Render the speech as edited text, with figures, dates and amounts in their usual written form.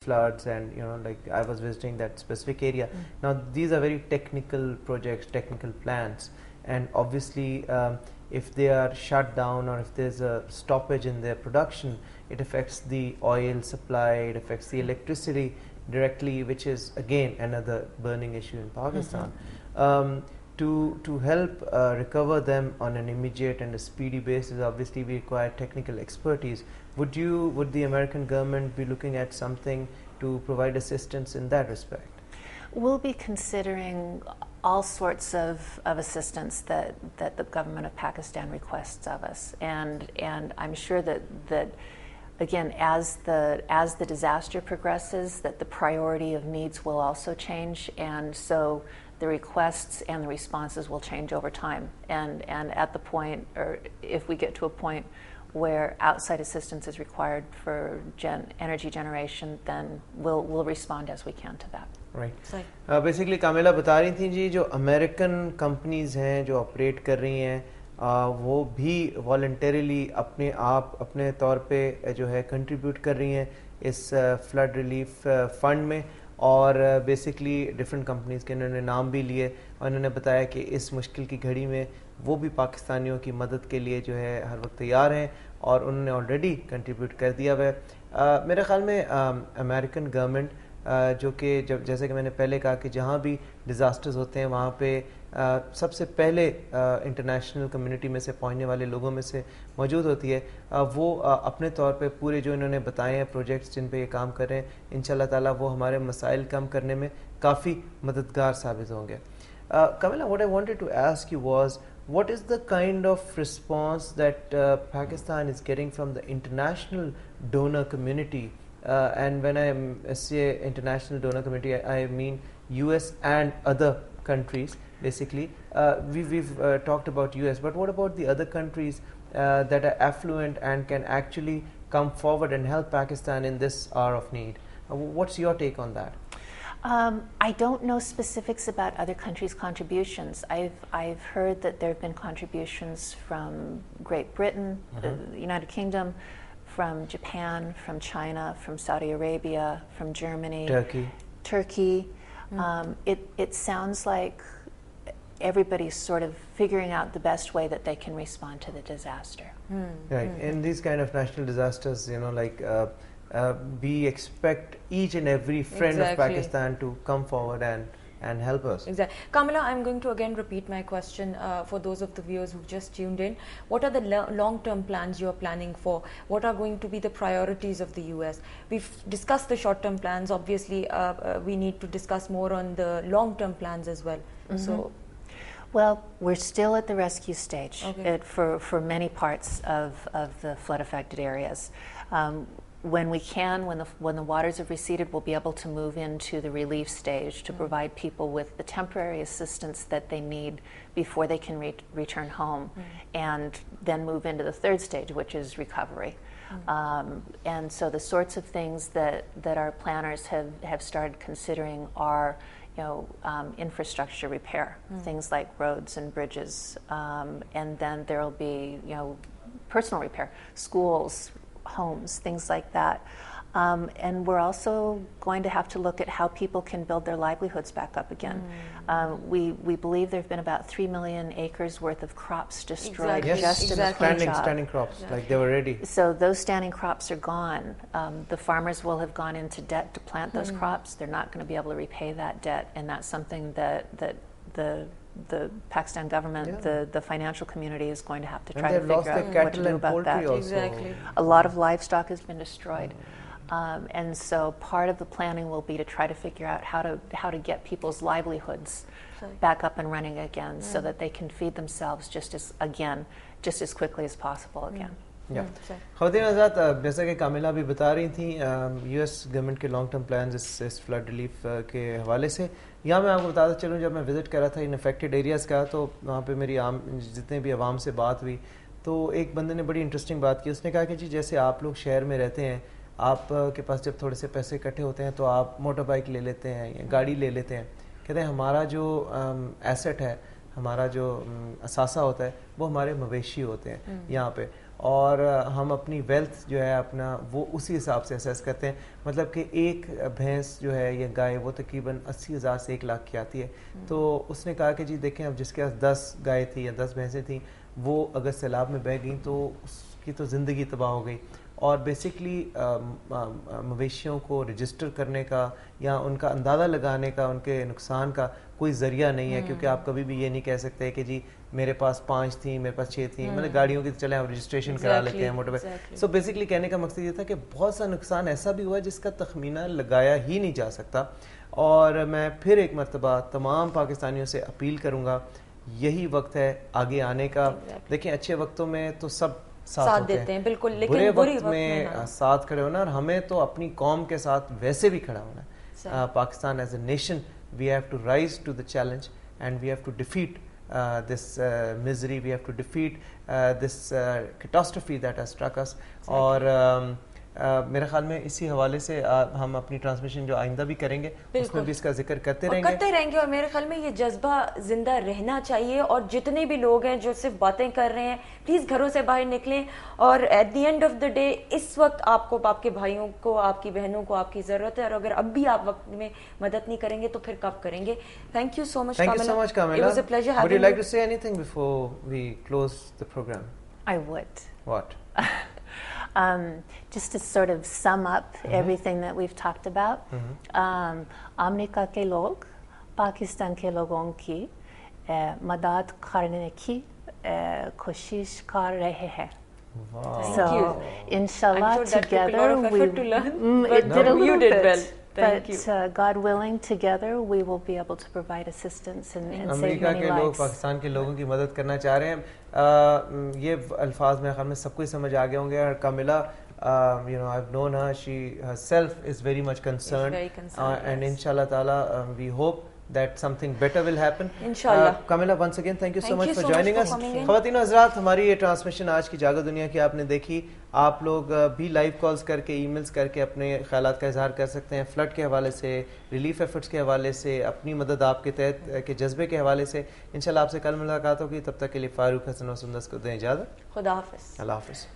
floods, and like I was visiting that specific area. Now these are very technical projects, technical plans, and obviously if they are shut down or if there's a stoppage in their production, it affects the oil supply, it affects the electricity directly, which is again another burning issue in Pakistan. To help recover them on an immediate and a speedy basis, obviously we require technical expertise. Would the American government be looking at something to provide assistance in that respect? We'll be considering all sorts of assistance that the government of Pakistan requests of us, and I'm sure that again, as the disaster progresses, that the priority of needs will also change, and so the requests and the responses will change over time. And at the point, or if we get to a point where outside assistance is required for energy generation, then we'll respond as we can to that. Right. Basically, कामिला बता रही थी जी, जो American companies हैं जो operate कर रही हैं वो भी वॉलंटरीली अपने तौर पे जो है कंट्रीब्यूट कर रही हैं इस फ्लड रिलीफ फंड में, और बेसिकली डिफरेंट कंपनीज के इन्होंने नाम भी लिए और इन्होंने बताया कि इस मुश्किल की घड़ी में वो भी पाकिस्तानियों की मदद के लिए जो है हर वक्त तैयार हैं और उन्होंने ऑलरेडी कंट्रीब्यूट कर दिया हुआ है। मेरे ख्याल में अमेरिकन गवर्नमेंट जो कि जैसे कि मैंने पहले कहा कि जहाँ भी डिज़ास्टर्स होते हैं वहाँ पे सबसे पहले इंटरनेशनल कम्युनिटी में से पहुँचने वाले लोगों में से मौजूद होती है। वो अपने तौर पे पूरे जो इन्होंने बताए हैं प्रोजेक्ट्स जिन पे ये काम कर रहे हैं, इंशाल्लाह ताला वो हमारे मसाइल कम करने में काफ़ी मददगार साबित होंगे। Kamila, what I wanted to ask you was, what is the kind of response that Pakistan is getting from the international donor community? And when I say international donor community, I mean US and other countries. Basically, we've talked about US, but what about the other countries that are affluent and can actually come forward and help Pakistan in this hour of need? What's your take on that? I don't know specifics about other countries' contributions. I've heard that there have been contributions from Great Britain, the United Kingdom, from Japan, from China, from Saudi Arabia, from Germany, Turkey. It sounds like everybody's sort of figuring out the best way that they can respond to the disaster. Right. In these kind of national disasters, we expect each and every friend of Pakistan to come forward and help us. Exactly. Kamila, I'm going to again repeat my question for those of the viewers who've just tuned in. What are the long-term plans you're planning for? What are going to be the priorities of the US? We've discussed the short-term plans. Obviously, we need to discuss more on the long-term plans as well. So, well, we're still at the rescue stage for many parts of the flood-affected areas. When we can, when the waters have receded, we'll be able to move into the relief stage to provide people with the temporary assistance that they need before they can return home, and then move into the third stage, which is recovery. And so the sorts of things that our planners have started considering are, infrastructure repair, things like roads and bridges, and then there will be, personal repair, schools, homes, things like that. And we're also going to have to look at how people can build their livelihoods back up again. We believe there have been about 3 million acres worth of crops destroyed just in the Punjab. Standing crops, like they were ready. So those standing crops are gone. The farmers will have gone into debt to plant those crops. They're not going to be able to repay that debt, and that's something that the Pakistan government, the financial community is going to have to try to figure out what to do about that. Exactly. A lot of livestock has been destroyed. And so part of the planning will be to try to figure out how to get people's livelihoods back up and running again, so that they can feed themselves just as quickly as possible again. ख़वातीन आज़ाद, जैसा कि कामिला भी बता रही थी, US government के long term plans इस flood relief के हवाले से, यहाँ मैं आपको बताता चलूँ, जब मैं विज़िट करा था इन अफेक्टेड एरियाज़ का, तो वहाँ पे मेरी जितने भी आवाम से बात हुई, तो एक बंदे ने बड़ी इंटरेस्टिंग बात की। उसने कहा कि जी जैसे आप लोग शहर में रहते हैं, आपके पास जब थोड़े से पैसे इकट्ठे होते हैं तो आप मोटर बाइक ले लेते हैं या गाड़ी ले लेते हैं। कहते हैं हमारा जो एसेट है, हमारा जो असासा होता है, वो हमारे मवेशी होते हैं यहाँ पे, और हम अपनी वेल्थ जो है अपना वो उसी हिसाब से असेस करते हैं। मतलब कि एक भैंस जो है या गाय वो तकरीबन 80,000 से 1 लाख की आती है। तो उसने कहा कि जी देखें, अब जिसके पास 10 गाय थी या 10 भैंसें थी, वो अगर सैलाब में बह गई तो उसकी तो ज़िंदगी तबाह हो गई। और बेसिकली मवेशियों को रजिस्टर करने का या उनका अंदाज़ा लगाने का उनके नुकसान का कोई ज़रिया नहीं है, क्योंकि आप कभी भी ये नहीं कह सकते कि जी मेरे पास 5 थी, मेरे पास 6 थी। मतलब गाड़ियों की चले हम रजिस्ट्रेशन करा लेते हैं मोटर पे। सो बेसिकली कहने का मकसद ये था कि बहुत सा नुकसान ऐसा भी हुआ जिसका तखमीना लगाया ही नहीं जा सकता। और मैं फिर एक मरतबा तमाम पाकिस्तानियों से अपील करूँगा, यही वक्त है आगे आने का। देखिए, अच्छे वक्तों में तो सब साथ देते हैं, बिल्कुल, लेकिन बुरे वक्त में साथ खड़े होना, और हमें तो अपनी कौम के साथ वैसे भी खड़ा होना है। Pakistan as a nation, we have to rise to the challenge and we have to defeat this misery, we have to defeat this catastrophe that has struck us. और मेरे ख्याल में इसी हवाले से हम अपनी ट्रांसमिशन जो आइंदा भी करेंगे उसमें भी इसका जिक्र करते रहेंगे और मेरे ख्याल में ये जज्बा जिंदा रहना चाहिए। और जितने भी लोग हैं जो सिर्फ बातें कर रहे हैं, प्लीज़ घरों से बाहर निकलें। और at the end of the day इस वक्त आपको, आपके भाइयों को, आपकी बहनों को आपकी ज़रूरत है, और अगर अब भी आप वक्त में मदद नहीं करेंगे तो फिर कब करेंगे। Thank you so much Kamila. It was a pleasure having you. Would you like to say anything before we close the program? I would. What? Just to sort of sum up everything that we've talked about, America के लोग पाकिस्तान के लोगों की मदद करने की कोशिश कर रहे हैं. So, inshallah, together we did a little bit. But God willing, together we will be able to provide assistance and save many lives. America के लोग पाकिस्तान के लोगों की मदद करना चाह रहे हैं। ये अल्फाज मेरे ख्याल में सबको समझ आ गए होंगे। और कामिला, you know, I've known her. She herself is very much concerned. Very concerned, and inshallah ta'ala, we hope that something better will happen. Inshallah. Kamila, once again, thank you so much for joining us. ख़वातीन हज़रात, हमारी ये transmission आज की जागो दुनिया की आपने देखी। आप लोग भी लाइव कॉल्स करके, ईमेल्स करके अपने ख्यालात का इजहार कर सकते हैं, फ्लड के हवाले से, रिलीफ एफर्ट्स के हवाले से, अपनी मदद आपके तहत के जज्बे के हवाले से। इंशाल्लाह आपसे कल मुलाकात होगी। तब तक के लिए फारूक हसन और सुंदस को दें इजाज़त। खुदा हाफ़िज़। अल्लाह हाफ़िज़।